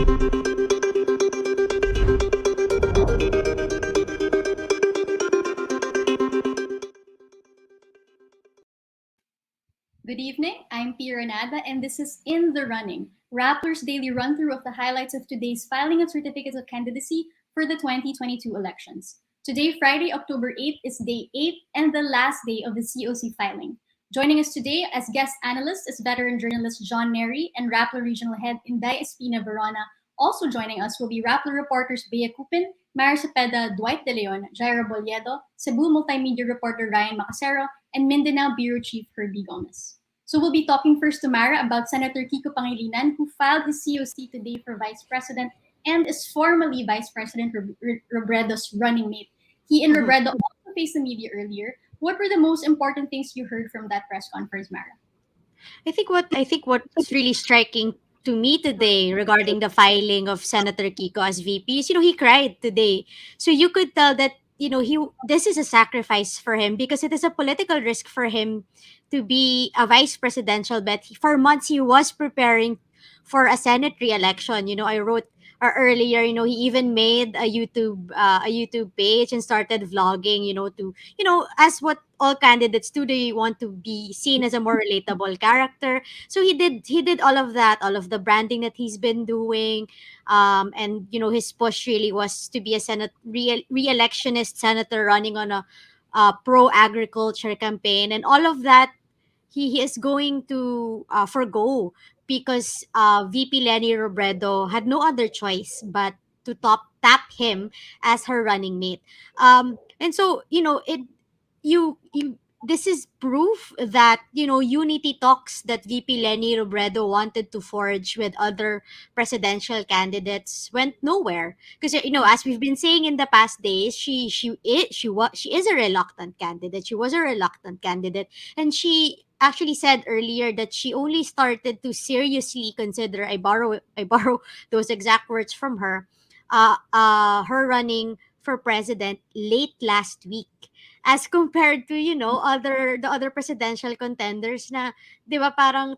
Good evening, I'm Pia Ranada, and this is In the Running, Rappler's daily run through of the highlights of today's filing of certificates of candidacy for the 2022 elections. Today, Friday, October 8th, is day 8 and the last day of the COC filing. Joining us today as guest analysts is veteran journalist John Nery and Rappler Regional Head Inday Espina-Varona. Also joining us will be Rappler reporters Bea Cupin, Mara Cepeda, Dwight De Leon, Jaira Boliedo, Cebu Multimedia reporter Ryan Macasero, and Mindanao Bureau Chief Herbie Gomez. So we'll be talking first to Mara about Senator Kiko Pangilinan, who filed his COC today for Vice President and is formally Vice President Robredo's running mate. He and Robredo also faced the media earlier. What were the most important things you heard from that press conference, Mara? I think what's really striking to me today regarding the filing of Senator Kiko as VP is, he cried today. So you could tell that, he this is a sacrifice for him because it is a political risk for him to be a vice presidential, but for months he was preparing for a Senate re-election. I wrote earlier, he even made a YouTube page and started vlogging, as what all candidates do, they want to be seen as a more relatable character. So he did all of that, all of the branding that he's been doing. And his push really was to be a re-electionist senator running on a pro agriculture campaign, and all of that he is going to forgo because VP Lenny Robredo had no other choice but to tap him as her running mate. And so, you this is proof that, unity talks that VP Lenny Robredo wanted to forge with other presidential candidates went nowhere, because, as we've been saying in the past days, she is a reluctant candidate. She was a reluctant candidate, and she actually said earlier that she only started to seriously consider, I borrow those exact words from her, her running for president late last week, as compared to, the other presidential contenders na, 'di ba, parang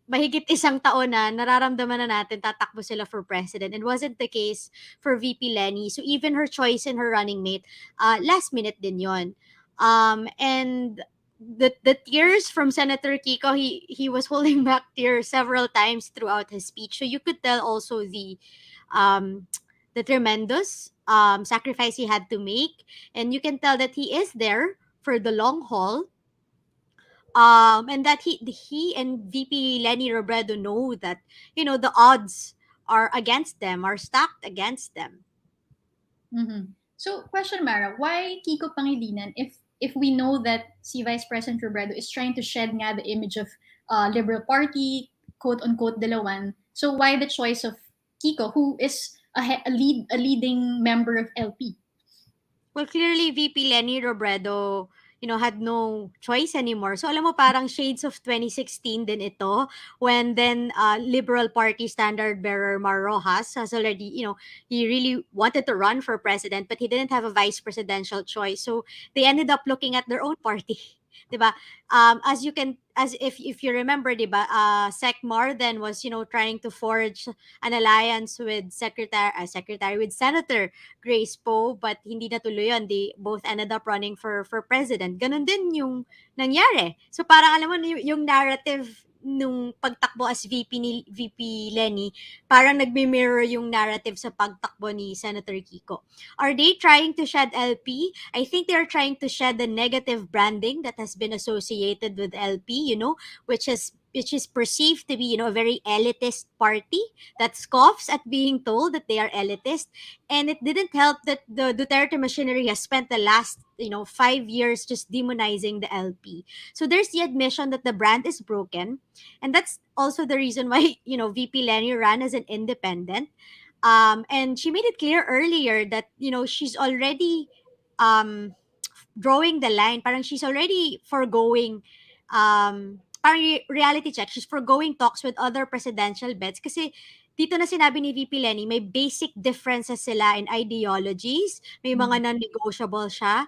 mahigit isang taon na nararamdaman na natin tatakbo sila for president. It wasn't the case for VP Lenny. So even her choice in her running mate, last minute din yon. And the tears from Senator Kiko, he was holding back tears several times throughout his speech. So you could tell also um the tremendous sacrifice he had to make, and you can tell that he is there for the long haul, and that he and VP Lenny Robredo know that, the odds are against them, are stacked against them. Mm-hmm. So, question, Mara, why Kiko Pangilinan if we know that si Vice President Robredo is trying to shed nga the image of Liberal Party, quote unquote Delawan? So why the choice of Kiko, who is a leading member of LP? Well, clearly VP Lenny Robredo, had no choice anymore. So alam mo, parang shades of 2016 din ito, when then Liberal Party standard bearer Mar Rojas has already, he really wanted to run for president, but he didn't have a vice presidential choice. So they ended up looking at their own party. 'Di ba? As if you remember, 'di ba? Sec Mar then was, trying to forge an alliance with secretary with Senator Grace Poe, but hindi natuloy yun. They both ended up running for president. Ganun din yung nangyari. So parang alam mo, yung narrative nung pagtakbo as VP Lenny, parang nagme-mirror yung narrative sa pagtakbo ni Senator Kiko. Are they trying to shed LP? I think they're trying to shed the negative branding that has been associated with LP, which is perceived to be, a very elitist party that scoffs at being told that they are elitist. And it didn't help that the Duterte machinery has spent the last, 5 years just demonizing the LP. So there's the admission that the brand is broken. And that's also the reason why, VP Lenny ran as an independent. And she made it clear earlier that, she's already um, drawing the line. Parang she's already foregoing, parang reality check. She's foregoing talks with other presidential bets kasi dito na sinabi ni VP Lenny, may basic differences sila in ideologies, may mga non-negotiable siya.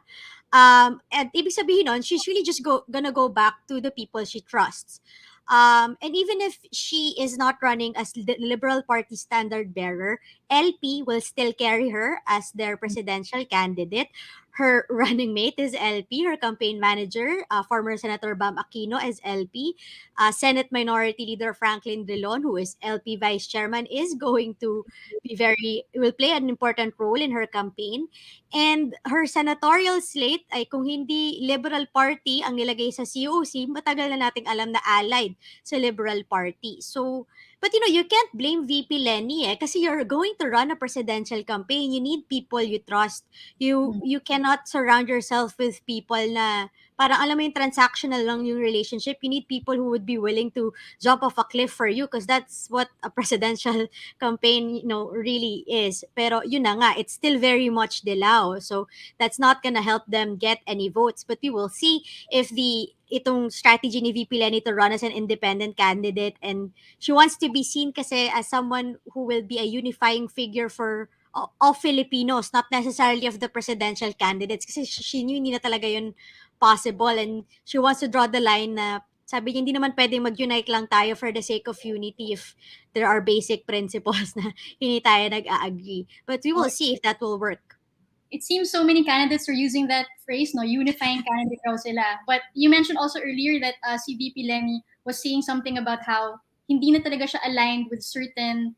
And ibig sabihin nun, she's really just gonna go back to the people she trusts. And even if she is not running as the Liberal Party standard bearer, LP will still carry her as their presidential candidate. Her running mate is LP, her campaign manager, former Senator Bam Aquino, is LP. Senate Minority Leader Franklin Drilon, who is LP Vice Chairman, is going to will play an important role in her campaign. And her senatorial slate ay kung hindi Liberal Party ang nilagay sa COC, matagal na nating alam na allied sa Liberal Party. So, but you can't blame VP Lenny kasi you're going to run a presidential campaign. You need people you trust. You cannot surround yourself with people na parang alam mo yung transactional lang yung relationship. You need people who would be willing to jump off a cliff for you because that's what a presidential campaign, really is. Pero yun na nga, it's still very much Delao. So that's not gonna help them get any votes. But we will see if itong strategy ni VP Lenny to run as an independent candidate, and she wants to be seen kasi as someone who will be a unifying figure for of Filipinos, not necessarily of the presidential candidates kasi she knew hindi na talaga yun possible, and she wants to draw the line na sabi niya hindi naman pwedeng mag-unite lang tayo for the sake of unity if there are basic principles na hindi tayo nag-agree. But we will see if that will work. It seems so many candidates are using that phrase, no, unifying candidate raw sila. But you mentioned also earlier that si VP Lenny was saying something about how hindi na talaga siya aligned with certain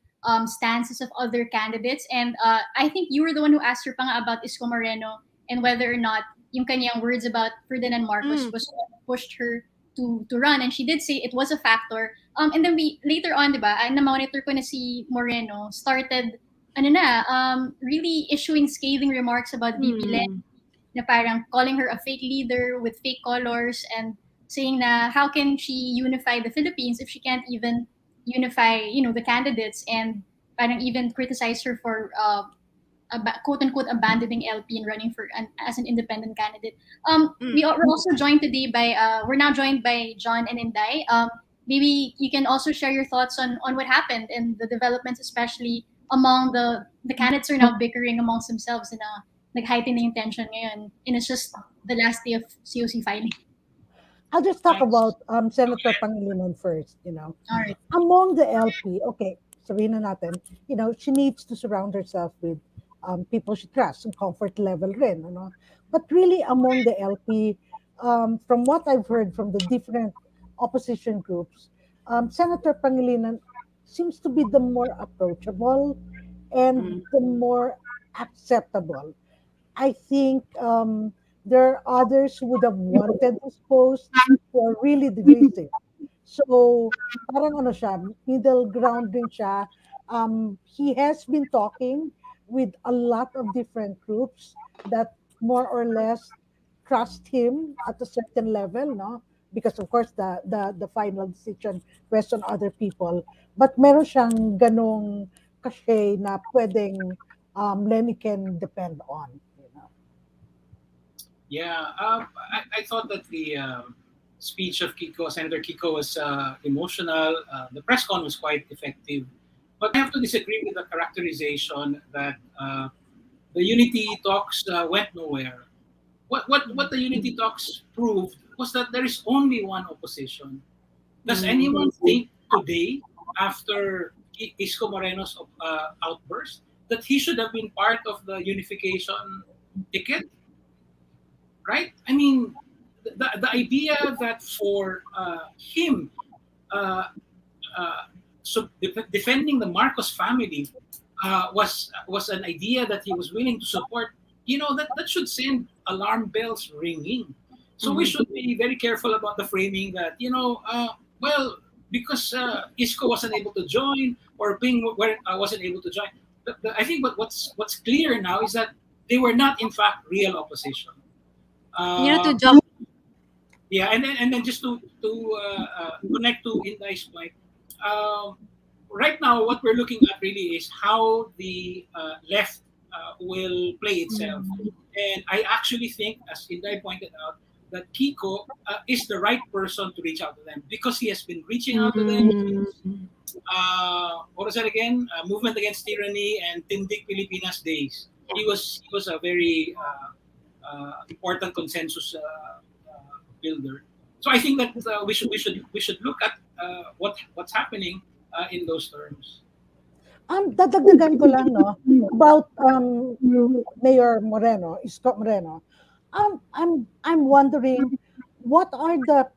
stances of other candidates. And I think you were the one who asked her pa nga about Isko Moreno and whether or not yung kanyang words about Ferdinand Marcos was what pushed her to run. And she did say it was a factor. And then we later on, di ba, na-monitor ko na si Moreno started really issuing scathing remarks about VP Lenny, na parang calling her a fake leader with fake colors and saying na how can she unify the Philippines if she can't even unify, the candidates, and parang even criticize her for quote unquote abandoning LP and running as an independent candidate. We're also joined today by we're now joined by John and Inday. Maybe you can also share your thoughts on what happened and the developments, especially among the candidates are now bickering amongst themselves and nag-heighten na yung tension ngayon. And it's just the last day of COC filing. I'll just talk about Senator Pangilinan first. All right. Among the LP, okay, sabihin na natin, she needs to surround herself with people she trusts and comfort level rin. But really among the LP, from what I've heard from the different opposition groups, Senator Pangilinan seems to be the more approachable and the more acceptable. I think there are others who would have wanted this post who are really divisive. So, parang siya, middle ground din siya. He has been talking with a lot of different groups that more or less trust him at a certain level, no? Because of course the final decision rests on other people. But meron siyang ganong cachet na pwedeng Lenny can depend on. Yeah, I thought that the speech of Senator Kiko was emotional. The press con was quite effective. But I have to disagree with the characterization that the unity talks went nowhere. What the unity talks proved was that there is only one opposition. Does anyone think today, after Isko Moreno's outburst, that he should have been part of the unification ticket? Right? I mean, the idea that for him, defending the Marcos family was an idea that he was willing to support. That should send alarm bells ringing. So we should be very careful about the framing that because Isko wasn't able to join or Ping wasn't able to join. I think what's clear now is that they were not in fact real opposition. To jump. Yeah, and then just to connect to Inday's point, right now what we're looking at really is how the left will play itself, and I actually think, as Inday pointed out, that Kiko is the right person to reach out to them because he has been reaching out to them. What was that again? Movement Against Tyranny and Tindig Pilipinas days. He was a very important consensus builder. So I think that we should look at what's happening in those terms. Dadagdagan ko lang, no, about Mayor Moreno, Isko Moreno. I'm wondering, what are the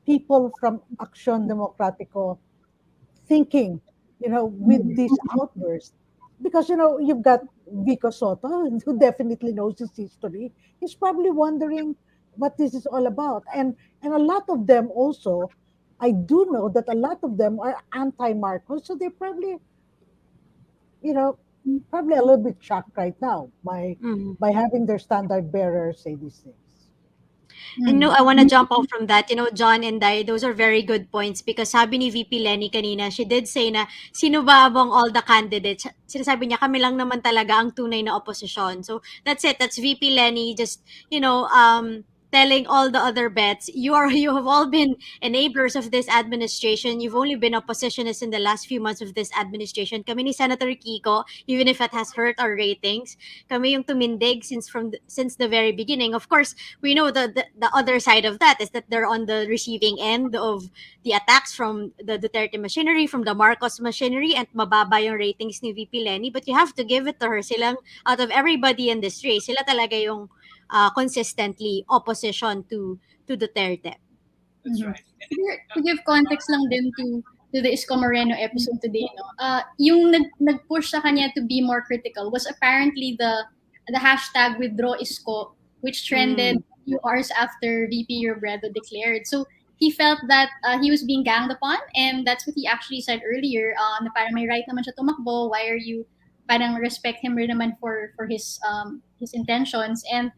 people from Action Democratico thinking, with this outburst? Because, you've got Vico Soto, who definitely knows his history. He's probably wondering what this is all about. And a lot of them also, I do know that a lot of them are anti-Marcos, so they're probably, probably a little bit shocked right now by having their standard bearer say these things. And no, I want to jump off from that. John and Inday, those are very good points because sabi ni VP Lenny kanina, she did say na sino ba among all the candidates? Sinasabi niya kami lang naman talaga ang tunay na opposition. So that's it. That's VP Lenny just, telling all the other bets, you have all been enablers of this administration. You've only been oppositionists in the last few months of this administration. Kami ni Senator Kiko, even if it has hurt our ratings, kami yung tumindig since the very beginning. Of course, we know the other side of that is that they're on the receiving end of the attacks from the Duterte machinery, from the Marcos machinery, and mababa yung ratings ni VP Lenny. But you have to give it to her. Silang, out of everybody in this race, sila talaga yung consistently opposition to Duterte. That's right. To give context lang din to the Isko Moreno episode today, yung nag-push sa kanya to be more critical was apparently the hashtag withdraw Isko, which trended a few hours after VP Robredo declared. So he felt that he was being ganged upon, and that's what he actually said earlier, na parang may right naman siya tumakbo, why are you, parang respect him rin naman for his intentions. And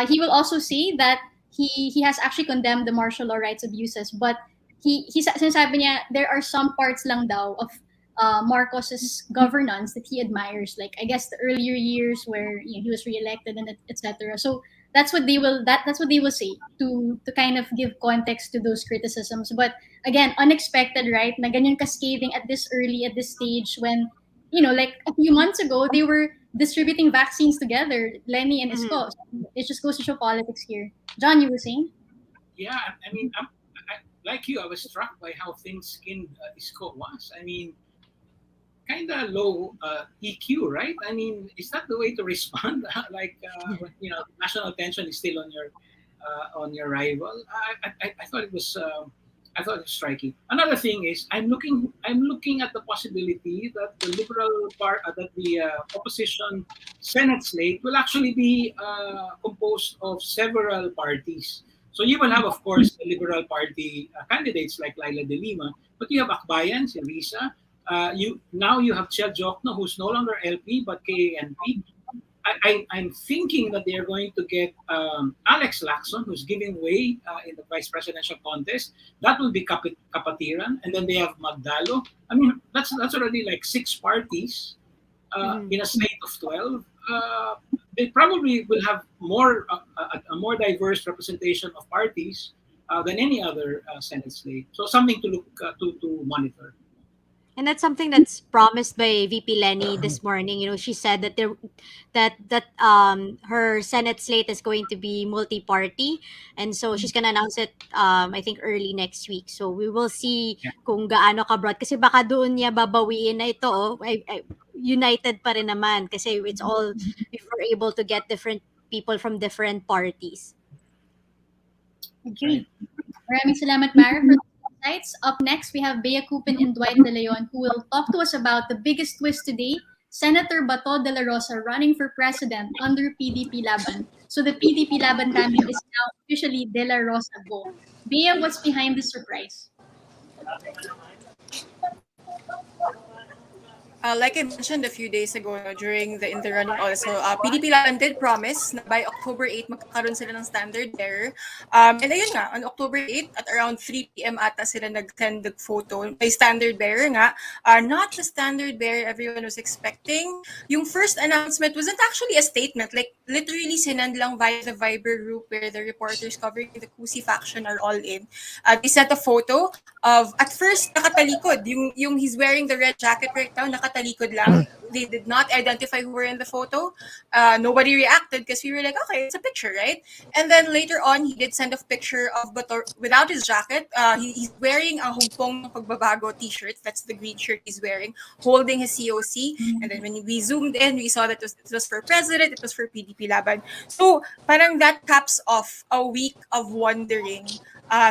he will also say that he has actually condemned the martial law rights abuses, but he sinasabi niya there are some parts lang daw of Marcos's governance that he admires, like I guess the earlier years where he was reelected and etc. So that's what they will say to kind of give context to those criticisms. But again, unexpected, right? Na ganyan cascading at this stage when like a few months ago they were distributing vaccines together, Lenny and Isko. It just goes to show politics here. John, you were saying? Yeah, I mean, like you, I was struck by how thin-skinned Isko was. I mean, kind of low EQ, right? I mean, is that the way to respond? Like, national attention is still on your rival. I thought it was. I thought it was striking. Another thing is, I'm looking at the possibility that the liberal part, that the opposition Senate slate will actually be composed of several parties. So you will have, of course, the Liberal Party candidates like Laila de Lima, but you have Akbayan, si Risa. You have Chel Jokno, who's no longer LP but KANP. I'm thinking that they are going to get Alex Lacson, who's giving way in the vice presidential contest. That will be Kapatiran, and then they have Magdalo. I mean, that's already like 6 parties in a slate of 12. They probably will have a more diverse representation of parties than any other Senate slate. So something to look to monitor. And that's something that's promised by VP Lenny this morning. She said that her Senate slate is going to be multi-party, and so she's gonna announce it I think early next week. So we will see kung gaano ka-broad, kasi baka doon niya babawiin na ito. United pa rin naman kasi it's all, if we're able to get different people from different parties. Okay. Maraming salamat, Mara, for insights. Up next, we have Bea Cupin and Dwight De Leon, who will talk to us about the biggest twist today, Senator Bato de la Rosa running for president under PDP Laban. So the PDP Laban family is now officially De la Rosa Go. Bea, what's behind the surprise? Like I mentioned a few days ago during the In the Running also, PDP Laban did promise na by October 8 magkakaroon sila ng standard bearer. And ayun nga, on October 8 at around 3 p.m. ata sila nag-send the photo. May standard bearer nga. Not the standard bearer everyone was expecting. Yung first announcement wasn't actually a statement. Like literally sinend lang via the Viber group where the reporters covering the COC faction are all in. They sent a photo of, at first nakatalikod, yung he's wearing the red jacket right now, nakatalikod lang they did not identify who were in the photo. Nobody reacted because we were like, okay, it's a picture, right? And then later on, he did send a picture of Bato without his jacket. He's wearing a Hugpong ng Pagbabago t-shirt. That's the green shirt he's wearing, holding his COC. And then when we zoomed in, we saw that it was for president, it was for PDP Laban. So parang that caps off a week of wondering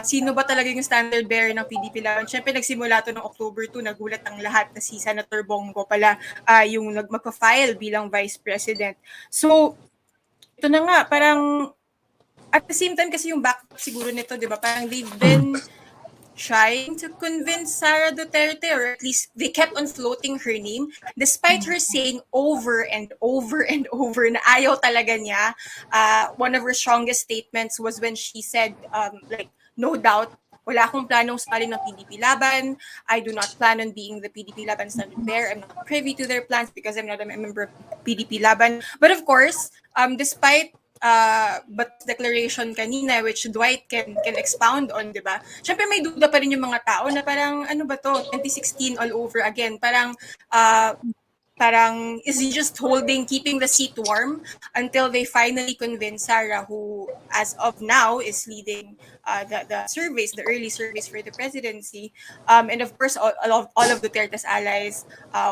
sino ba talaga yung standard bearer ng PDP Laban. Siyempre nagsimula to noong October 2, nagulat ang lahat na si Senator Bongo pala yung magpa-file bilang Vice President. So ito na nga, parang at the same time kasi yung backdrop siguro nito, di ba? Parang they've been trying to convince Sara Duterte, or at least they kept on floating her name, despite her saying over and over and over na ayaw talaga niya. One of her strongest statements was when she said, like, no doubt, wala akong planong sali ng PDP Laban. I do not plan on being the PDP Laban standard bearer. I'm not privy to their plans because I'm not a member of PDP Laban. But of course, despite but declaration kanina, which Dwight can expound on, di ba? Siyempre may duda pa rin yung mga tao na parang, ano ba to, 2016 all over again. Parang is he just keeping the seat warm until they finally convince Sara, who as of now is leading the surveys, the early surveys for the presidency. And of course, all of Duterte's allies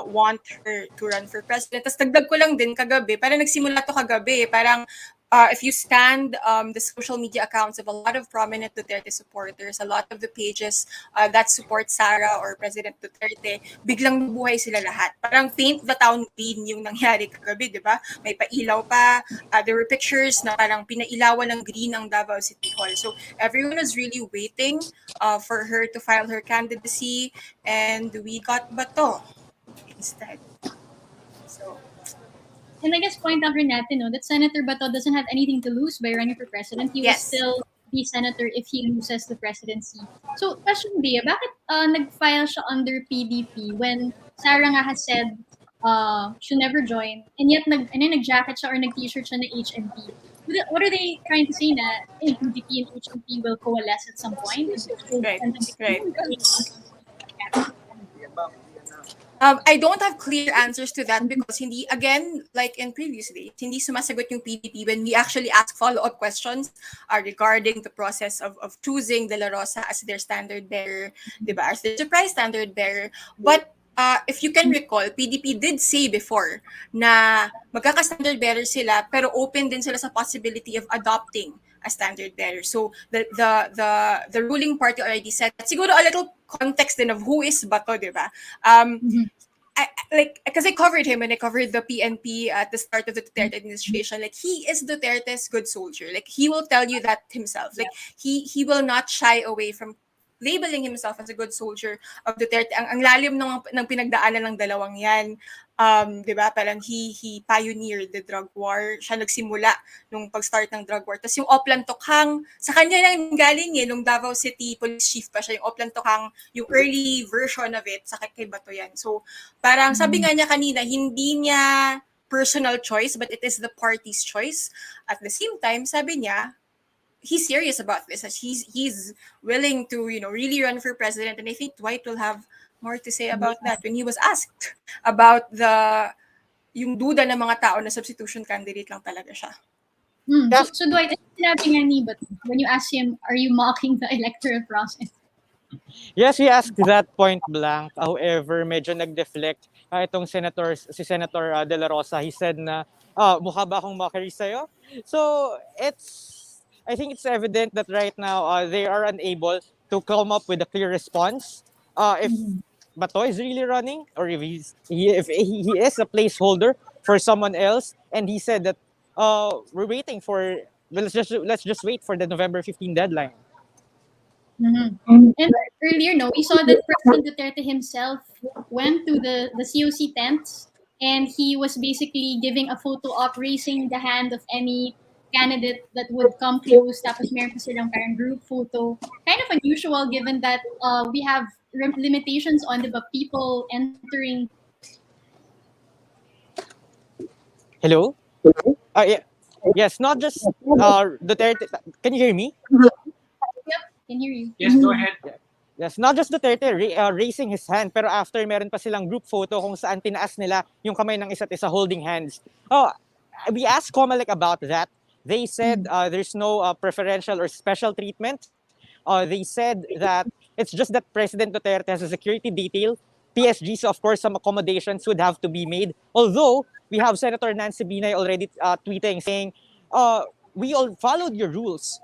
want her to run for president. Tapos dagdag ko lang din kagabi, parang nagsimula to kagabi, parang if you scanned the social media accounts of a lot of prominent Duterte supporters, a lot of the pages that support Sara or President Duterte, biglang nabuhay sila lahat. Parang paint the town green yung nangyari kagabi, di ba? May pailaw pa. There were pictures na parang pinailawan ng green ang Davao City Hall. So everyone was really waiting for her to file her candidacy, and we got Bato instead. So and I guess point out rin natin, no, that Senator Bato doesn't have anything to lose by running for president. He will still be senator if he loses the presidency. So, question B, bakit nag-file siya under PDP when Sara nga has said she'll never join, and yet nag-jacket siya or nag-t-shirt siya na HMP? What are they trying to say na PDP and HMP will coalesce at some point? Right. I don't have clear answers to that because hindi, again, like in previous days, hindi sumasagot yung PDP when we actually ask follow-up questions regarding the process of choosing De La Rosa as their standard bearer, diba, as their surprise standard bearer. But if you can recall, PDP did say before na magkaka-standard bearer sila pero open din sila sa possibility of adopting a standard bearer. So the ruling party already said that. Siguro a little context din of who is Bato, di ba? Because I covered him when I covered the PNP at the start of the Duterte administration. Like, he is Duterte's good soldier. Like, he will tell you that himself. Like, he will not shy away from labeling himself as a good soldier of Duterte. Ang lalim ng pinagdaanan ng dalawang yan. Di ba? Parang he pioneered the drug war. Siya nagsimula nung pag-start ng drug war. Tapos yung Oplan Tokhang, sa kanya lang galing nung Davao City Police Chief pa siya. Yung Oplan Tokhang, yung early version of it, sa kay Bato yan. So, parang sabi nga niya kanina, hindi niya personal choice, but it is the party's choice. At the same time, sabi niya, he's serious about this. He's willing to, really run for president. And I think Dwight will have more to say about that when he was asked about yung duda ng mga tao na substitution candidate lang talaga siya. So Dwight, sinabi nga ni, but when you ask him, are you mocking the electoral process? Yes, he asked that point blank. However, medyo nag-deflect itong si Senator De La Rosa. He said na, mukha ba akong mockery sa'yo? So, I think it's evident that right now they are unable to come up with a clear response. If Bato is really running, or if he is a placeholder for someone else, and he said that we're waiting for. Let's just wait for the November 15 deadline. And earlier, we saw that President Duterte himself went to the COC tents, and he was basically giving a photo op, raising the hand of any candidate that would come close. Tapos meron pa silang parang group photo. Kind of unusual given that we have limitations on the people entering. Hello? Yeah. Yes, not just Duterte. Can you hear me? Yep, can hear you. Yes, go ahead. Yes, not just Duterte raising his hand, pero after meron pa silang group photo kung saan tinaas nila yung kamay ng isa't isa holding hands. Oh, we asked Comelec about that. They said there's no preferential or special treatment. They said that it's just that President Duterte has a security detail. PSG, so of course some accommodations would have to be made. Although we have Senator Nancy Binay already tweeting saying, we all followed your rules.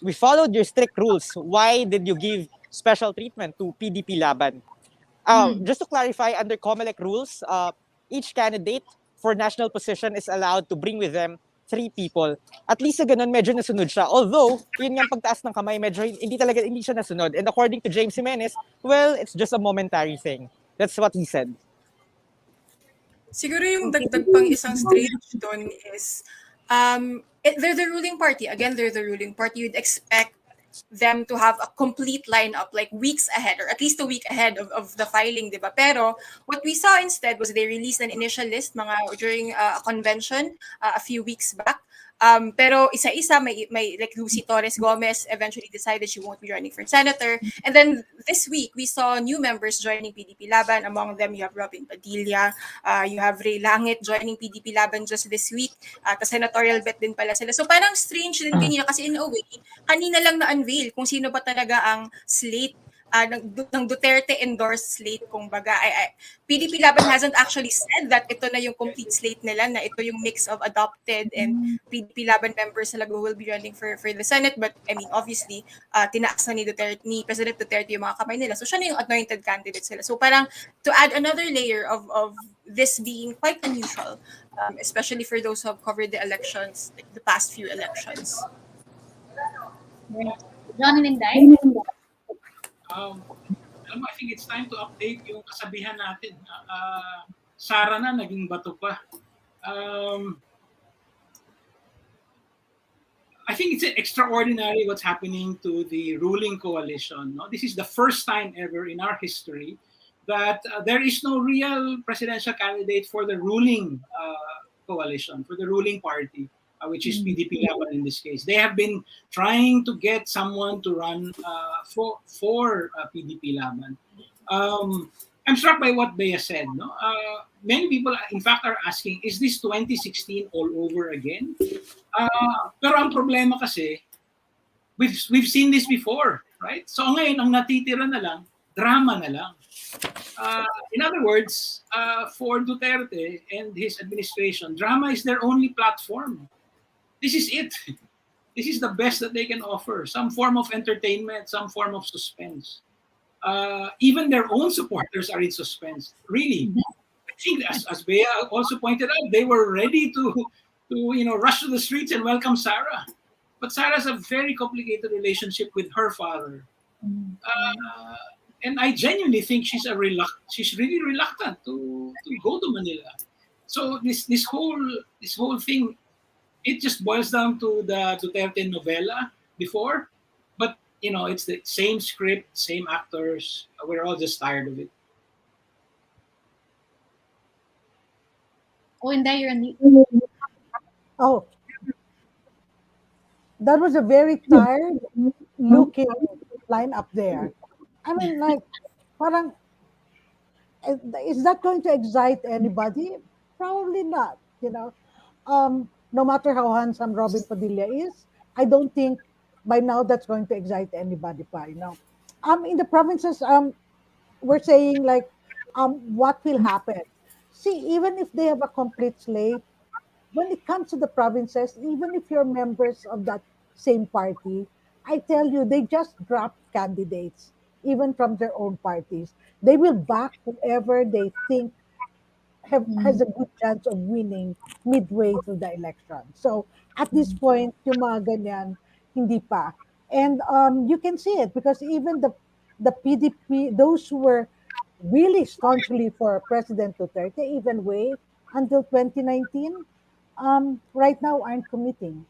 We followed your strict rules. Why did you give special treatment to PDP Laban? Just to clarify, under COMELEC rules, each candidate for national position is allowed to bring with them 3 people. At least sa ganun, medyo nasunod siya. Although, yun nga pagtaas ng kamay, medyo hindi siya nasunod. And according to James Jimenez, well, it's just a momentary thing. That's what he said. Siguro yung dagdag pang isang strange doon is, they're the ruling party. Again, they're the ruling party. You'd expect them to have a complete lineup like weeks ahead or at least a week ahead of the filing, di ba? Pero what we saw instead was they released an initial list during a convention a few weeks back. Pero isa-isa, may like Lucy Torres Gomez eventually decided she won't be running for senator. And then this week, we saw new members joining PDP Laban. Among them, you have Robin Padilla, you have Ray Langit joining PDP Laban just this week. At senatorial bet din pala sila. So parang strange din kanina kasi in a way, kanina lang na-unveil kung sino ba talaga ang slate ng Duterte-endorsed slate, kumbaga. PDP Laban hasn't actually said that ito na yung complete slate nila, na ito yung mix of adopted and PDP Laban members talaga will be running for the Senate. But, I mean, obviously, tinaas na ni President Duterte yung mga kamay nila. So, siya na yung anointed candidate sila. So, parang to add another layer of this being quite unusual, especially for those who have covered the elections, like the past few elections. John and Inday? I think it's time to update yung kasabihan natin. Sara na, naging bato pa. I think it's extraordinary what's happening to the ruling coalition. No? This is the first time ever in our history that there is no real presidential candidate for the ruling coalition, for the ruling party, which is PDP Laban in this case. They have been trying to get someone to run for PDP Laban. I'm struck by what Bea said. No? Many people, in fact, are asking, is this 2016 all over again? Pero ang problema kasi, we've seen this before, right? So ngayon, ang natitira na lang, drama na lang. In other words, for Duterte and his administration, drama is their only platform. This is it. This is the best that they can offer. Some form of entertainment, some form of suspense. Even their own supporters are in suspense. Really, I think as Bea also pointed out, they were ready to rush to the streets and welcome Sarah. But Sarah has a very complicated relationship with her father, and I genuinely think she's really reluctant to go to Manila. So this whole thing, it just boils down to the Duterte novela before, but it's the same script, same actors. We're all just tired of it. Oh, Inday, you're on mute. Oh, that was a very tired looking line up there. I mean, like, parang, is that going to excite anybody? Probably not, no matter how handsome Robin Padilla is, I don't think by now that's going to excite anybody pa, in the provinces, we're saying like, what will happen? See, even if they have a complete slate, when it comes to the provinces, even if you're members of that same party, I tell you, they just drop candidates, even from their own parties. They will back whoever they think has a good chance of winning midway through the election. So at this point, yung mga ganyan, hindi pa. And you can see it because even the PDP, those who were really staunchly for President Duterte, even way until 2019, right now aren't committing.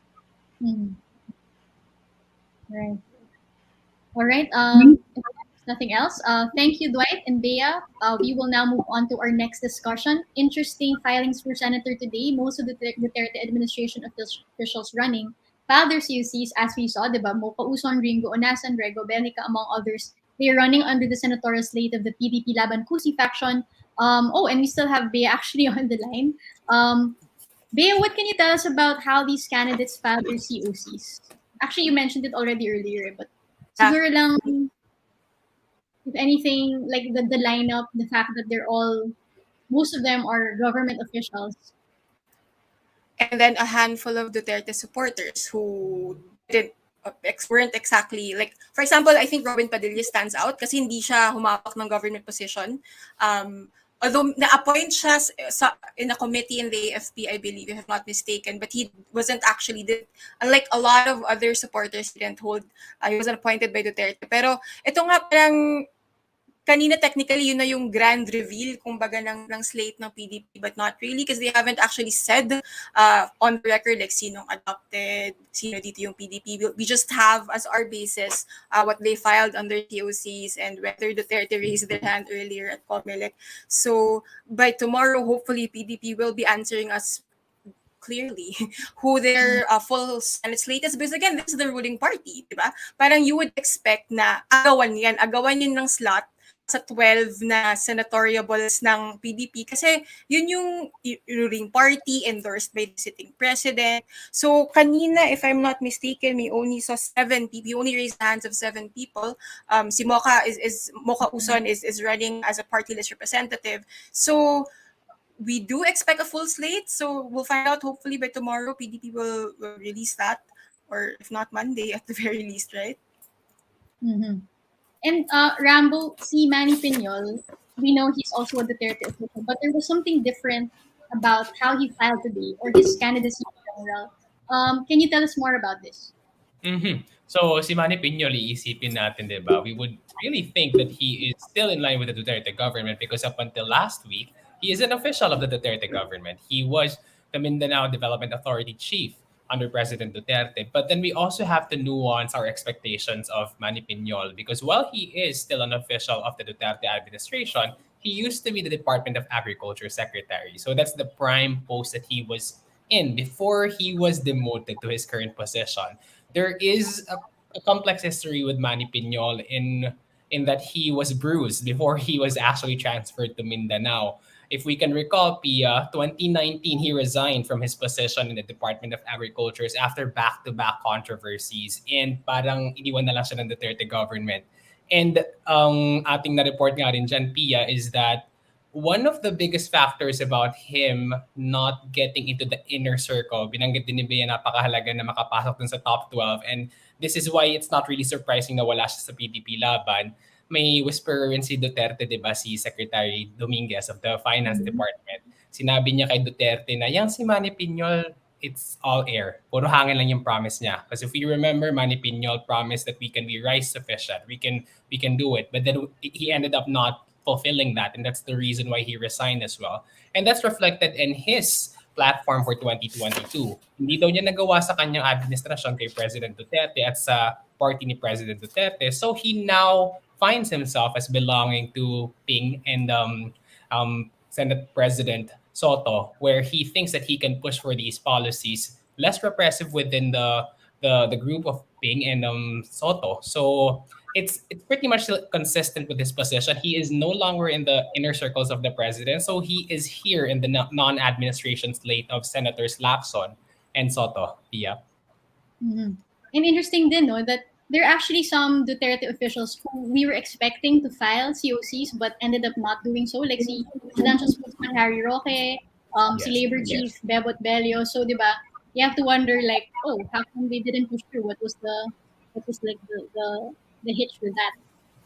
Right. All right. If there's nothing else, thank you, Dwight and Bea. We will now move on to our next discussion. Interesting filings for senator today. Most of the Duterte administration officials running filed their COCs, as we saw, diba? Mo Pauson, Ringo Onasan, Rego Benica, among others, They're running under the senatorial slate of the PDP Laban Kusi faction. And we still have Bea actually on the line. Bea, what can you tell us about how these candidates filed their COCs? Actually, you mentioned it already earlier, but siguro lang, if anything, like the lineup, the fact that most of them are government officials. And then a handful of Duterte supporters who weren't exactly like, for example, I think Robin Padilla stands out kasi hindi siya humawak ng government position. Although na-appoint siya in a committee in the AFP, I believe, if I'm not mistaken, but he wasn't actually, unlike a lot of other supporters, he wasn't appointed by Duterte. Pero ito nga parang, kanina technically yun na yung grand reveal kumbaga ng slate ng PDP, but not really because they haven't actually said on the record like sinong adopted, sino dito yung PDP. We just have as our basis what they filed under COCs and whether Duterte raised their hand earlier at COMELEC. So by tomorrow, hopefully PDP will be answering us clearly who their full Senate slate is, because again, this is the ruling party, diba? Parang you would expect na agawan yun ng slot sa 12 na senatoriables ng PDP kasi yun yung ruling party endorsed by the sitting president. So kanina, if I'm not mistaken, we only saw 7 people. We only raised the hands of 7 people. Si Mocha Mocha Uson is running as a party list representative. So we do expect a full slate. So we'll find out hopefully by tomorrow. PDP will release that, or if not Monday at the very least, right? Mm-hmm. And Rambo, si Manny Piñol, we know he's also a Duterte official, but there was something different about how he filed today or his candidacy in general. Can you tell us more about this? Mm-hmm. So si Manny Piñol, iisipin natin, diba? We would really think that he is still in line with the Duterte government because up until last week, he is an official of the Duterte government. He was the Mindanao Development Authority chief under President Duterte. But then we also have to nuance our expectations of Manny Piñol because while he is still an official of the Duterte administration, he used to be the Department of Agriculture Secretary. So that's the prime post that he was in before he was demoted to his current position. There is a complex history with Manny Piñol in that he was bruised before he was actually transferred to Mindanao. If we can recall, Pia, 2019, he resigned from his position in the Department of Agriculture after back-to-back controversies and parang iniwan na lang siya ng Duterte government. And ating na-report nga rin dyan, Pia, is that one of the biggest factors about him not getting into the inner circle, binanggit din ni Bea, napakahalaga na makapasok dun sa top 12. And this is why it's not really surprising na wala siya sa PDP laban. May whisperer rin si Duterte, di ba, si Secretary Dominguez of the Finance Department. Sinabi niya kay Duterte na yang si Manny Piñol, it's all air. Puro hangin lang yung promise niya. Because if you remember, Manny Piñol promised that we can be rice sufficient. We can do it. But then he ended up not fulfilling that. And that's the reason why he resigned as well. And that's reflected in his platform for 2022. Hindi daw niya nagawa sa kanyang administrasyon kay President Duterte at sa party ni President Duterte. So he now finds himself as belonging to Ping and Senate President Soto, where he thinks that he can push for these policies less repressive within the group of Ping and Soto. So it's pretty much consistent with his position. He is no longer in the inner circles of the president, so he is here in the non-administration slate of Senators Lacson and Soto. Yeah. Mm-hmm. And interesting din, no, that there are actually some Duterte officials who we were expecting to file COCs but ended up not doing so, like si Presidential Spokesman Harry Roque, si Labor Chief Bebot Bello. So, di ba, you have to wonder, like, oh, how come they didn't push through? What was like the hitch with that?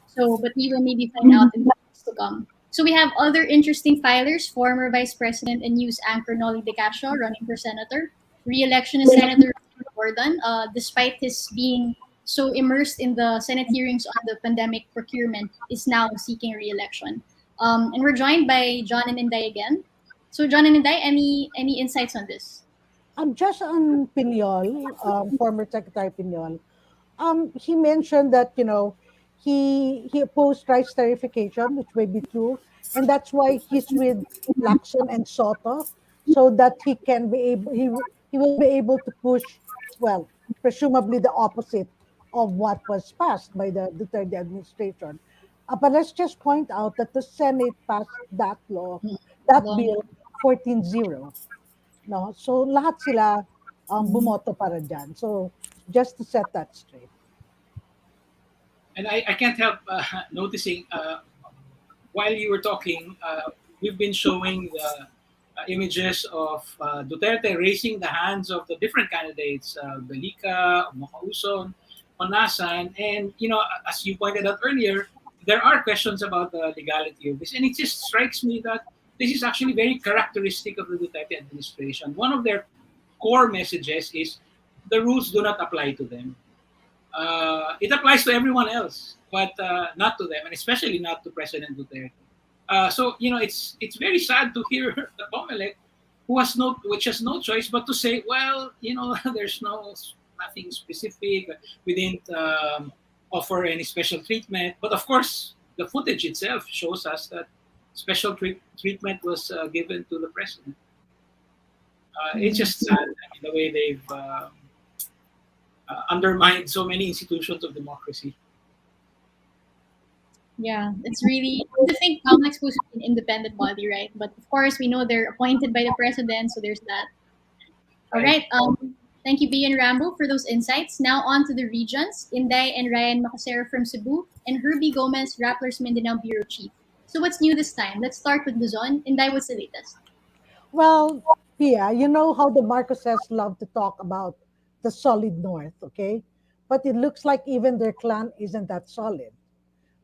So, but we will maybe find out in the months to come. So we have other interesting filers: former Vice President and news anchor Noli De Castro running for senator. Re-election is Senator Gordon, despite his being so immersed in the Senate hearings on the pandemic procurement, is now seeking re-election. And we're joined by John and Inday again. So John and Inday, any insights on this? Just on Piñol, former Secretary Piñol, he mentioned that, he opposed rice tariffication, which may be true, and that's why he's with Lacson and Soto, so that he can be able, he will be able to push, well, presumably the opposite of what was passed by the Duterte administration. But let's just point out that the Senate passed that law, that Long. bill 14-0. No? So lahat sila bumoto para dyan. So just to set that straight. And I can't help noticing while you were talking, we've been showing the images of Duterte raising the hands of the different candidates, Belika, Mokauson, Onasan, and as you pointed out earlier, there are questions about the legality of this, and it just strikes me that this is actually very characteristic of the Duterte administration. One of their core messages is the rules do not apply to them. It applies to everyone else, but not to them, and especially not to President Duterte. So it's very sad to hear the Comelec, which has no choice but to say, well, there's nothing specific. We didn't offer any special treatment, but of course, the footage itself shows us that special treatment was given to the president. It's just sad, I mean, the way they've undermined so many institutions of democracy. Yeah, it's really. I think Comelec supposed to be an independent body, right? But of course, we know they're appointed by the president, so there's that. All right. Thank you, B and Rambo, for those insights. Now on to the regions. Inday and Ryan Macasero from Cebu, and Herbie Gomez, Rappler's Mindanao Bureau Chief. So what's new this time? Let's start with Luzon. Inday, what's the latest? Well, Pia, you know how the Marcoses love to talk about the solid North, okay? But it looks like even their clan isn't that solid.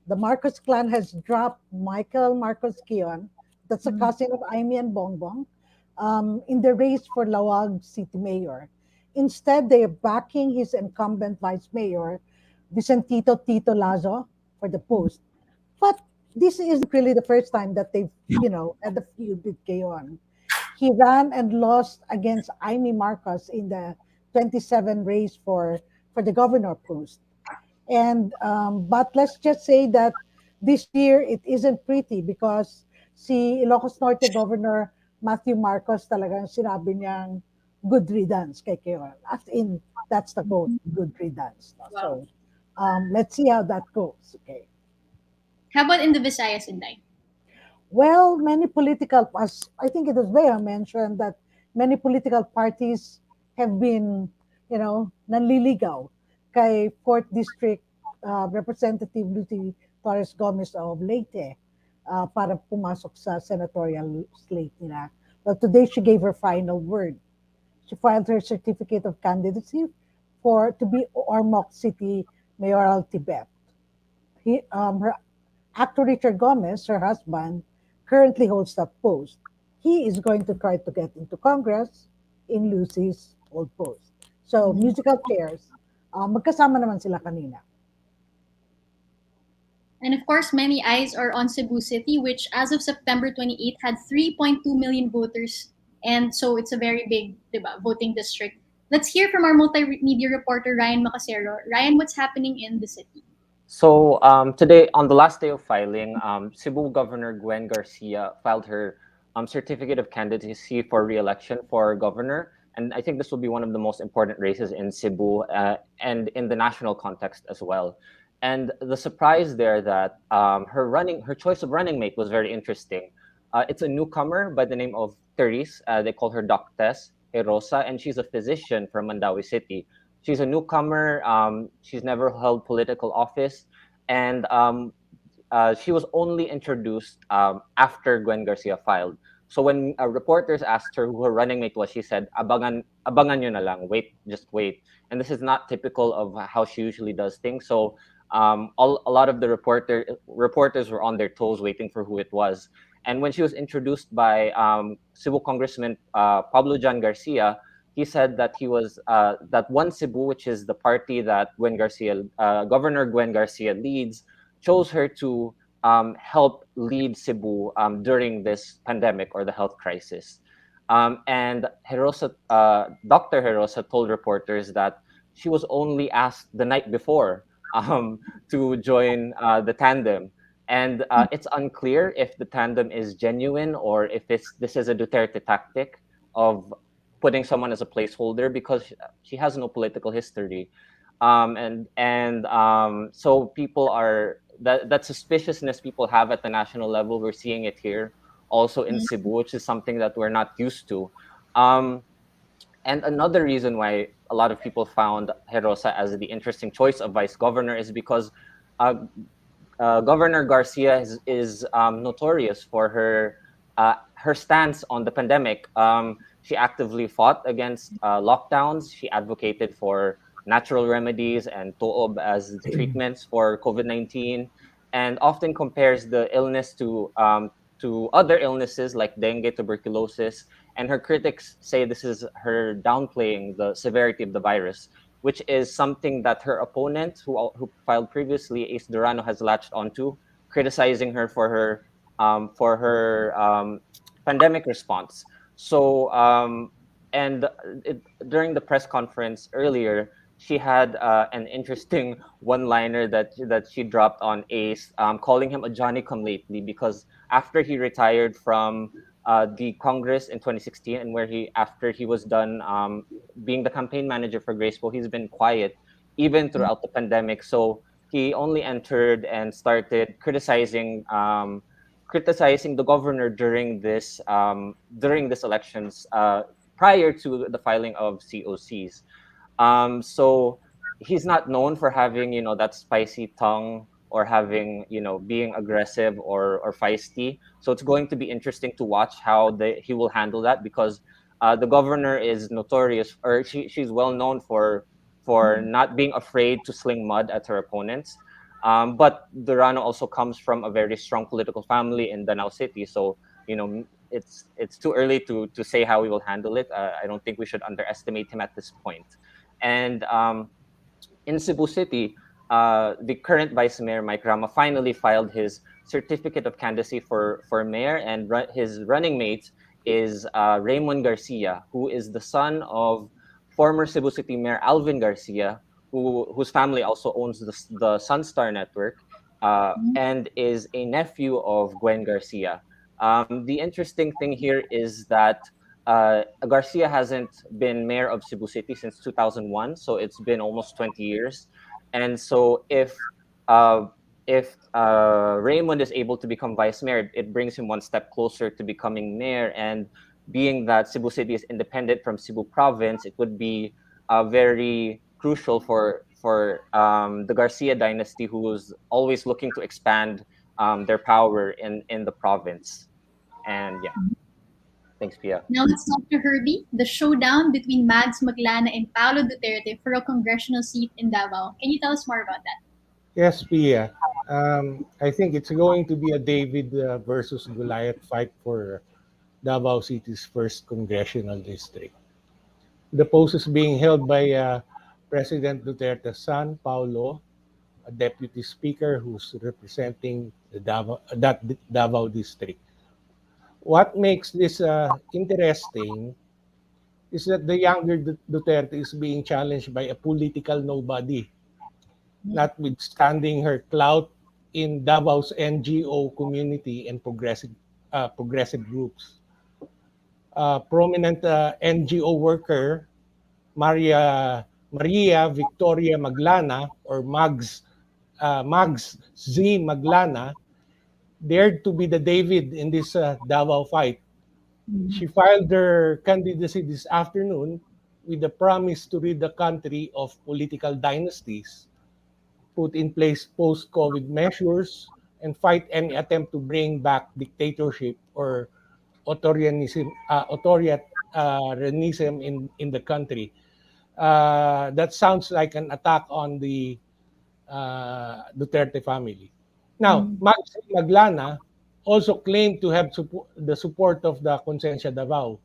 The Marcos clan has dropped Michael Marcos Kion, that's a cousin of Aimee and Bongbong, in the race for Lawag City Mayor. Instead, they are backing his incumbent Vice Mayor, Vicentito Tito Lazo, for the post. But this isn't really the first time that they've, had a feud with Kion. He ran and lost against Aimee Marcos in the 27 race for the governor post. And but let's just say that this year it isn't pretty because si Ilocos Norte Governor Matthew Marcos talagang sinabi niyang good riddance kay Keon. As in, that's the quote, good riddance. No? Wow. So let's see how that goes. Okay. How about in the Visayas, Inday? Well, many political, as I think it was Bea mentioned, that many political parties have been, nanliligaw kay 4th District Representative Lucy Torres Gomez of Leyte para pumasok sa senatorial slate nila. But today she gave her final word. She filed her certificate of candidacy to be Ormoc City Mayoral Tibet. Her actor Richard Gomez, her husband, currently holds that post. He is going to try to get into Congress in Lucy's old post. So, musical chairs, magkasama naman sila kanina. And of course, many eyes are on Cebu City, which as of September 28th had 3.2 million voters. And so it's a very big voting district. Let's hear from our multimedia reporter, Ryan Macasero. Ryan, what's happening in the city? So today, on the last day of filing, Cebu Governor Gwen Garcia filed her certificate of candidacy for re-election for governor. And I think this will be one of the most important races in Cebu and in the national context as well. And the surprise there that her choice of running mate was very interesting. It's a newcomer by the name of Therese. They call her Doctess Rosa, and she's a physician from Mandawi City. She's a newcomer. She's never held political office, and she was only introduced after Gwen Garcia filed. So when reporters asked her who her running mate was, she said, "Abangan, abangan nyo na lang. Wait, just wait." And this is not typical of how she usually does things. So a lot of the reporters were on their toes waiting for who it was. And when she was introduced by Cebu Congressman Pablo Jan Garcia, he said that he was that One Cebu, which is the party that Governor Gwen Garcia leads, chose her to help lead Cebu during this pandemic or the health crisis. And Dr. Herosa told reporters that she was only asked the night before to join the tandem. And it's unclear if the tandem is genuine or if this is a Duterte tactic of putting someone as a placeholder because she has no political history. So people are that suspiciousness people have at the national level. We're seeing it here also in Cebu, which is something that we're not used to. Um, and another reason why a lot of people found Herosa as the interesting choice of vice governor is because uh, Governor Garcia is notorious for her stance on the pandemic. She actively fought against lockdowns. She advocated for natural remedies and toob as the treatments for COVID-19, and often compares the illness to other illnesses like dengue, tuberculosis. And her critics say this is her downplaying the severity of the virus, which is something that her opponent, who filed previously, Ace Durano, has latched onto, criticizing her for her pandemic response. So, and during the press conference earlier, she had an interesting one-liner that she dropped on Ace, calling him a Johnny Come Lately, because after he retired from the Congress in 2016, and where he after he was done being the campaign manager for Graceful, he's been quiet even throughout the pandemic. So he only entered and started criticizing the governor during this elections prior to the filing of COCs. So he's not known for having, that spicy tongue, or having, being aggressive or feisty. So it's going to be interesting to watch how he will handle that, because the governor is notorious, or she's well known for not being afraid to sling mud at her opponents. But Durano also comes from a very strong political family in Danao City, so it's too early to say how we will handle it. I don't think we should underestimate him at this point. And in Cebu City, the current Vice Mayor Mike Rama finally filed his certificate of candidacy for mayor, and his running mate is Raymond Garcia, who is the son of former Cebu City Mayor Alvin Garcia, whose family also owns the Sunstar Network, and is a nephew of Gwen Garcia. The interesting thing here is that Garcia hasn't been mayor of Cebu City since 2001, so it's been almost 20 years. And so if Raymond is able to become vice mayor, it brings him one step closer to becoming mayor. And being that Cebu City is independent from Cebu province, it would be very crucial for the Garcia dynasty, who is always looking to expand their power in the province. And yeah, thanks, Pia. Now let's talk to Herbie, the showdown between Mags Maglana and Paolo Duterte for a congressional seat in Davao. Can you tell us more about that? Yes, Pia. I think it's going to be a David versus Goliath fight for Davao City's first congressional district. The post is being held by President Duterte's son, Paulo, a deputy speaker who's representing that Davao district. What makes this interesting is that the younger Duterte is being challenged by a political nobody, notwithstanding her clout in Davao's NGO community and progressive groups. Prominent NGO worker Maria Victoria Maglana, or Mags Z Maglana, dared to be the David in this Davao fight. She filed her candidacy this afternoon with the promise to rid the country of political dynasties, put in place post-COVID measures, and fight any attempt to bring back dictatorship or authoritarianism in the country. That sounds like an attack on the Duterte family. Now, Max Maglana also claimed to have the support of the Consensya Davao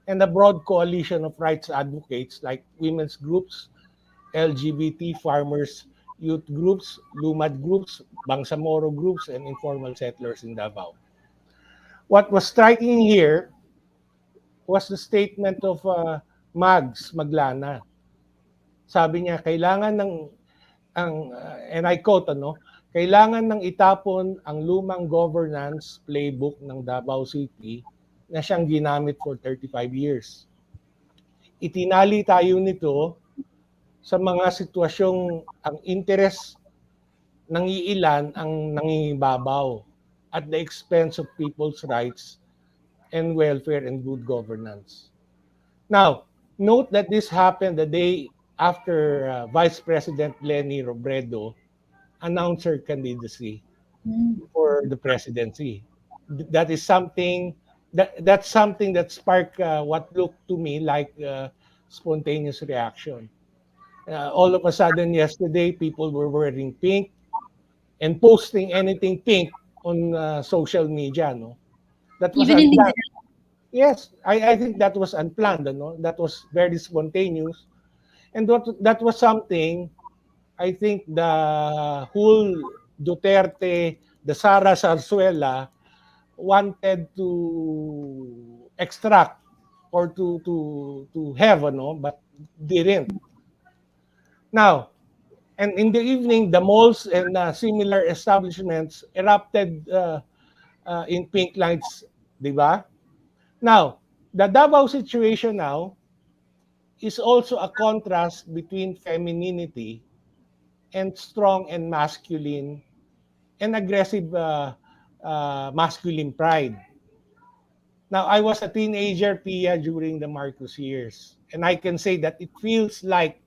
and a broad coalition of rights advocates like women's groups, LGBT farmers, youth groups, Lumad groups, Bangsamoro groups, and informal settlers in Davao. What was striking here was the statement of Mags Maglana. Sabi niya, and I quote, kailangan ng itapon ang lumang governance playbook ng Davao City na siyang ginamit for 35 years. Itinali tayo nito sa mga sitwasyong ang interes ng iilan ang nangingibabaw at the expense of people's rights and welfare and good governance. Now, note that this happened the day after Vice President Leni Robredo announced her candidacy Mm. for the presidency. That is something that's something that sparked what looked to me like spontaneous reaction. All of a sudden yesterday, people were wearing pink and posting anything pink on social media. No, that was Even in the unplanned. Yes, I think that was unplanned. No, that was very spontaneous, and that was something I think the whole Duterte, the Sara Zarzuela wanted to extract or to have, no, but didn't. Now, and in the evening, the malls and similar establishments erupted in pink lights, di ba? Now, the Davao situation now is also a contrast between femininity and strong and masculine and aggressive masculine pride. Now, I was a teenager, Pia, during the Marcos years, and I can say that it feels like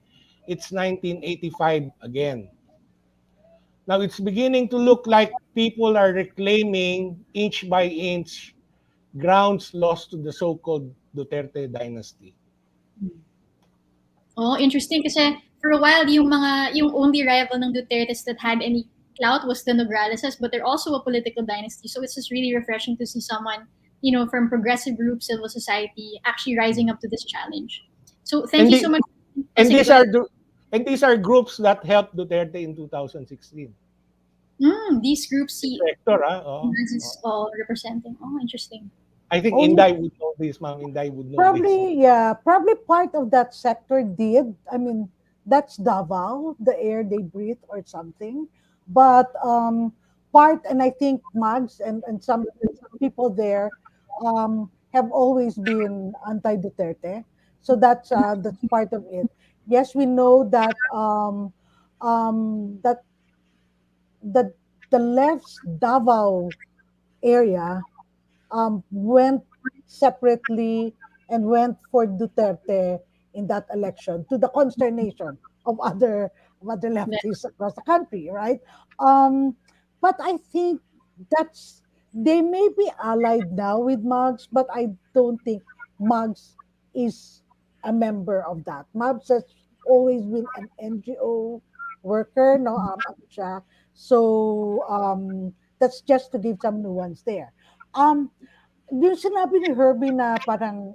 it's 1985 again. Now, it's beginning to look like people are reclaiming inch by inch grounds lost to the so-called Duterte dynasty. Oh, interesting kasi for a while yung only rival ng Dutertes that had any clout was the Nograleses, but they're also a political dynasty. So it's just really refreshing to see someone, from progressive groups, civil society actually rising up to this challenge. So thank And you the, so much. and Sige, these go are ahead. and these are groups that helped Duterte in 2016. These groups see Sector, ah. Oh, oh. is all representing. Oh, interesting. I think Oh, yeah. Inday would know this, Ma'am. Inday would know this. Probably, yeah, probably part of that sector did. I mean, that's Davao, the air they breathe or something. But part, and I think Mags and some people there have always been anti-Duterte. So that's part of it. Yes, we know that that the the left's Davao area went separately and went for Duterte in that election to the consternation of other leftists across the country, right? Um, but I think that's they may be allied now with Mugs, but I don't think Mugs is a member of that. Mugs has always been an NGO worker, no, ano siya. So that's just to give some nuance there. Um, yung sinabi ni Herbie na parang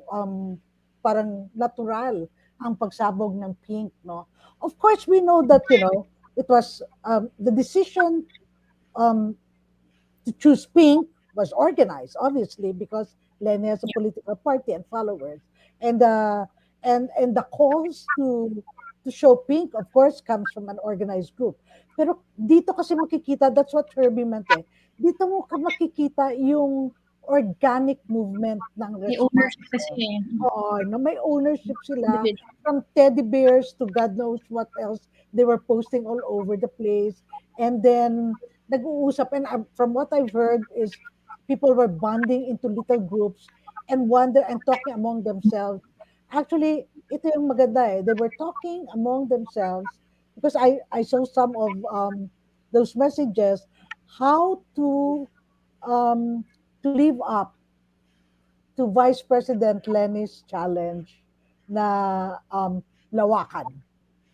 natural ang pagsabog ng pink, no? Of course, we know that, it was the decision um, to choose pink was organized, obviously, because Lenny has a political party and followers. And and the calls to show pink, of course, comes from an organized group. Pero dito kasi makikita, that's what Herbie meant eh. Dito mo makikita yung organic movement ng May response. ownership kasi eh. Oo, no, may ownership sila Individual. from teddy bears to God knows what else they were posting all over the place. And then nag-uusap and from what I've heard is people were bonding into little groups and wonder and talking among themselves. Actually, ito yung maganda eh. They were talking among themselves because I saw some of those messages how to live up to Vice President Lenin's challenge na lawakan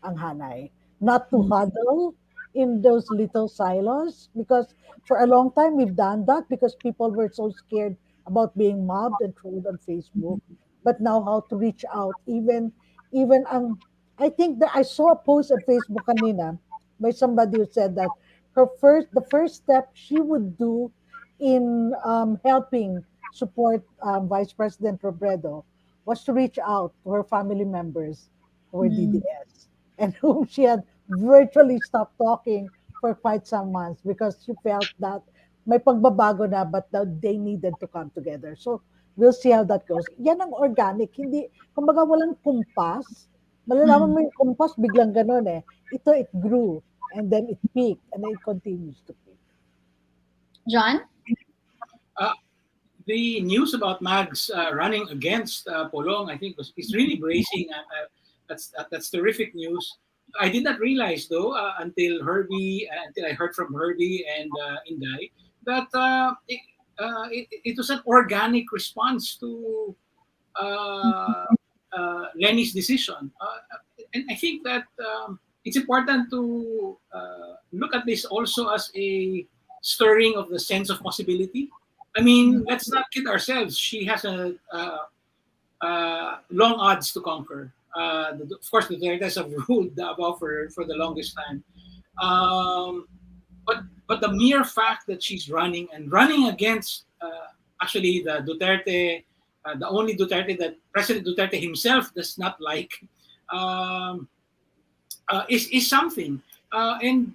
ang hanay. Not to huddle in those little silos because for a long time we've done that because people were so scared about being mobbed and trolled on Facebook. But now how to reach out even ang I think that I saw a post on Facebook kanina by somebody who said that the first step she would do in helping support Vice President Robredo was to reach out to her family members who were DDS and whom she had virtually stopped talking for quite some months because she felt that may pagbabago na but that they needed to come together. So we'll see how that goes. Yan ang organic, hindi, kumbaga walang kumpas, Malalaman mo yung compass, biglang ganon eh. Ito, it grew, and then it peaked, and then it continues to peak. John? The news about Mags running against Polong, I think, is really bracing. That's terrific news. I did not realize, though, until I heard from Herbie and Inday, that it was an organic response to Lenny's decision. And I think that it's important to look at this also as a stirring of the sense of possibility. I mean, let's not kid ourselves. She has a long odds to conquer. Of course, the Dutertes have ruled Davao for the longest time. Um, but the mere fact that she's running against actually the Duterte, the only Duterte that President Duterte himself does not like, um, is something. And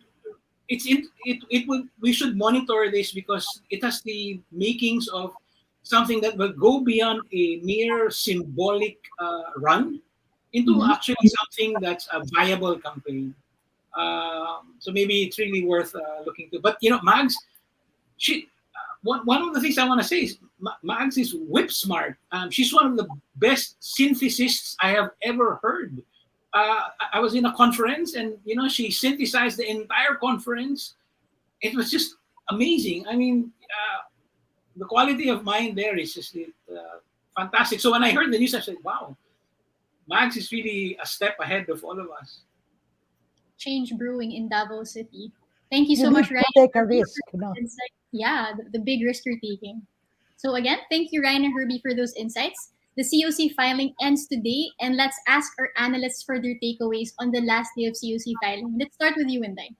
it would we should monitor this because it has the makings of something that will go beyond a mere symbolic run into actually something that's a viable campaign. So maybe it's really worth looking to. But Mags, she one of the things I want to say is Mags is whip smart. She's one of the best synthesists I have ever heard. I was in a conference, and she synthesized the entire conference. It was just amazing. I mean, the quality of mind there is just fantastic. So when I heard the news, I said, "Wow, Mags is really a step ahead of all of us." Change brewing in Davao City. Thank you You so need much, to Ryan. take a and Herbie, risk, for those insights. Yeah, the big risk you're taking. So again, thank you, Ryan and Herbie, for those insights. The COC filing ends today, and let's ask our analysts for their takeaways on the last day of COC filing. Let's start with you, Inday.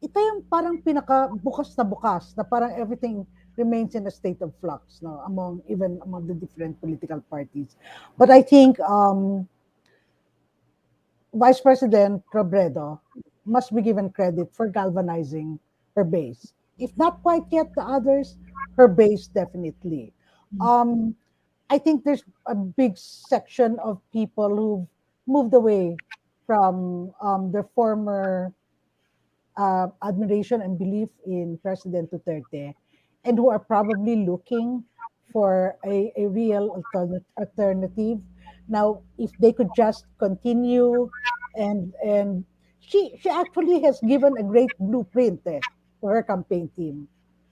Ito yung parang pinaka bukas na parang everything remains in a state of flux, no, even among the different political parties. But I think Vice President Robredo must be given credit for galvanizing her base. If not quite yet the others, her base definitely. Um, I think there's a big section of people who've moved away from their former admiration and belief in President Duterte, and who are probably looking for a real alternative. Now, if they could just continue, and she actually has given a great blueprint for her campaign team,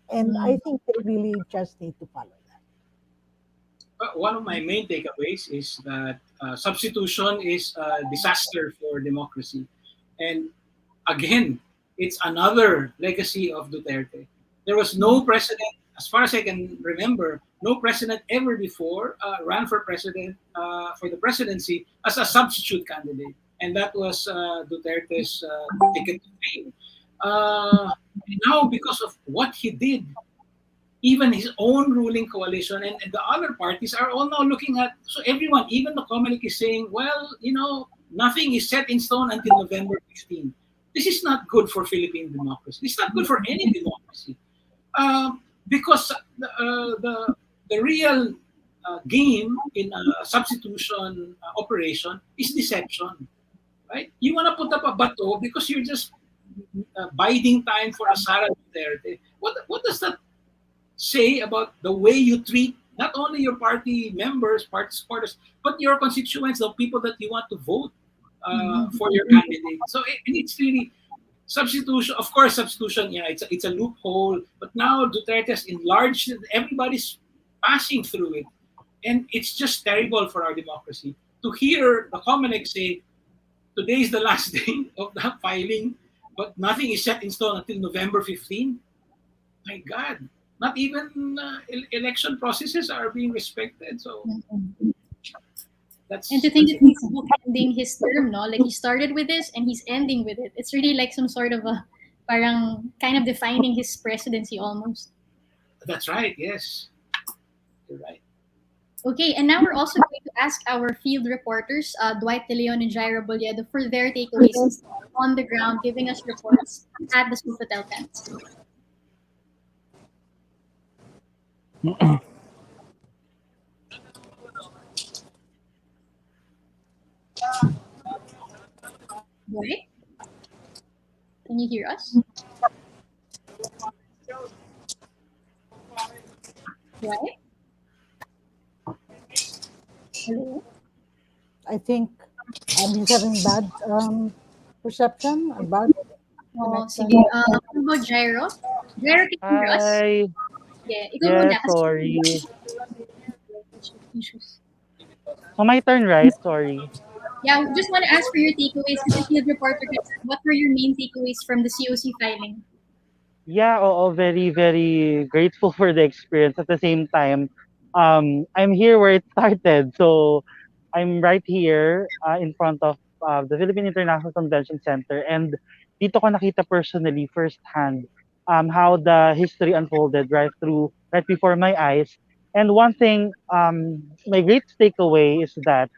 and I think they really just need to follow that. One of my main takeaways is that substitution is a disaster for democracy. And again, it's another legacy of Duterte. There was no president, as far as I can remember, no president ever before ran for president for the presidency as a substitute candidate, and that was Duterte's ticket to fame. Now, because of what he did, even his own ruling coalition and the other parties are all now looking at, so everyone, even the Comelec is saying, well, nothing is set in stone until November 15. This is not good for Philippine democracy. It's not good for any democracy. Because the real game in a substitution operation is deception, right? You want to put up a Bato because you're just biding time for a Sara Duterte. What does that say about the way you treat not only your party members, party supporters, but your constituents, the people that you want to vote for your candidate? So it's really substitution. Of course, substitution. Yeah, it's a loophole. But now Duterte has enlarged it. Everybody's passing through it, and it's just terrible for our democracy. To hear the Comelec say today is the last day of the filing, but nothing is set in stone until November 15. My God, not even election processes are being respected. So And to think that he's bookending his term, no? Like he started with this and he's ending with it. It's really like some sort of a parang kind of defining his presidency almost. That's right. Yes, you're right. Okay, and now we're also going to ask our field reporters, Dwight De Leon and Jairo Boliedo, for their takeaways since they're on the ground giving us reports at the Sofitel tent. you hear us? Right? Hello? I think he's having bad perception, a bad Oh, connection. sige. How about Gyro? Gyro, can you hear us? Hi. Yeah, ikaw muna. Yes, Kasi sorry. issues. So my turn, right? Sorry. Yeah, just want to ask for your takeaways kasi field reporter ka. What were your main takeaways from the COC filing? Yeah, very, very grateful for the experience. At the same time, I'm here where it started. So I'm right here in front of the Philippine International Convention Center. And dito ko nakita personally, firsthand, how the history unfolded right before my eyes. And one thing, my great takeaway is that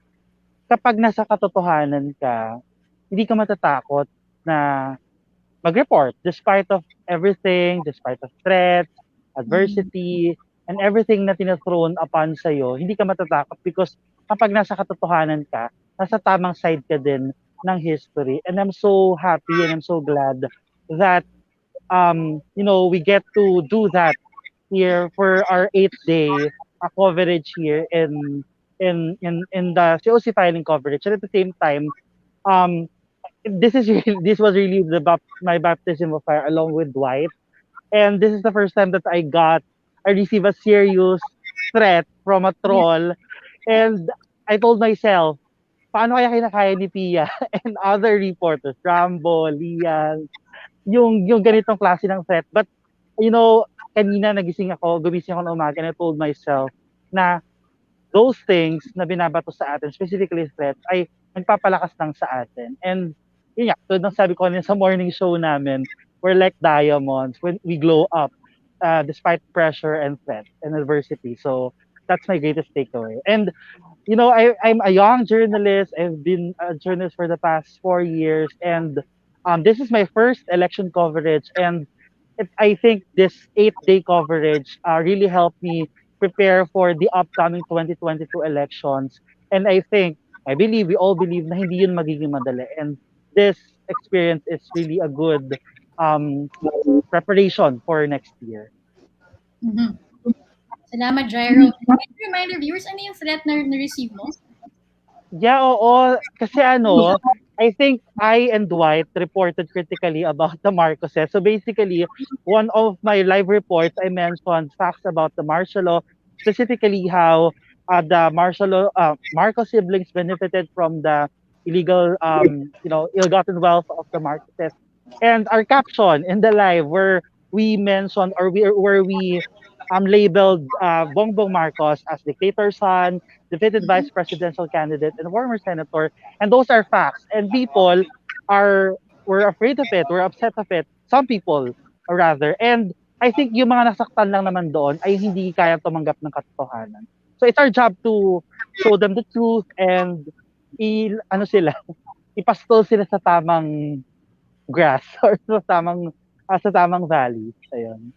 kapag nasa katotohanan ka, hindi ka matatakot na mag-report despite of everything, despite of threats, adversity, and everything na tinathrown upon sa'yo, hindi ka matatakot because kapag nasa katotohanan ka, nasa tamang side ka din ng history. And I'm so happy and I'm so glad that we get to do that here for our 8th day coverage here in the COC filing coverage. And at the same time, um, this was really my baptism of fire along with Dwight. And this is the first time that I received a serious threat from a Yeah. troll. And I told myself, paano kaya kinakaya ni Pia and other reporters, Rambo, Lian, yung ganitong klase ng threat. But, kanina gumising ako ng umaga and I told myself na those things na binabato sa atin, specifically threats, ay nagpapalakas lang sa atin. And yun nga, tulad ng sabi ko kanina sa morning show namin, we're like diamonds when we glow up despite pressure and threat and adversity. So that's my greatest takeaway. And I'm a young journalist. I've been a journalist for the past 4 years, and this is my first election coverage. And I think this 8-day coverage really helped me prepare for the upcoming 2022 elections. And I believe, we all believe na hindi yun magiging madali. And this experience is really a good um, preparation for next year. Mhm. Salamat, Gyro. Can you remind our viewers, ano yung threat na na-receive mo? Yeah, oo. Kasi I think I and Dwight reported critically about the Marcoses. So basically, one of my live reports, I mentioned facts about the martial law, specifically how the martial law, Marcos siblings benefited from the illegal, ill-gotten wealth of the Marcoses. And our caption in the live where we mentioned or where we labeled Bongbong Marcos as dictator son, defeated vice presidential candidate, and former senator. And those are facts. And people were afraid of it, were upset of it. Some people, rather. And I think yung mga nasaktan lang naman doon ay hindi kaya tumanggap ng katotohanan. So it's our job to show them the truth and ipastol sila sa tamang grass or sa tamang valley. Ayun.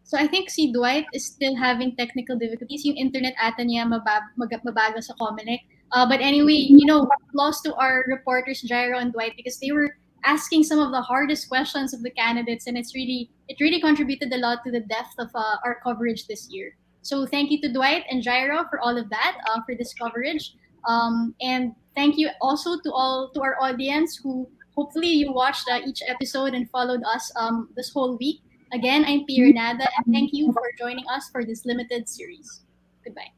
So I think si Dwight is still having technical difficulties. Yung internet ata niya mabagal sa Comelec. But anyway, applause to our reporters, Gyro and Dwight, because they were asking some of the hardest questions of the candidates, and it really contributed a lot to the depth of our coverage this year. So thank you to Dwight and Gyro for all of that, for this coverage. And thank you also to our audience who hopefully you watched each episode and followed us this whole week. Again, I'm Pia Ranada, and thank you for joining us for this limited series. Goodbye.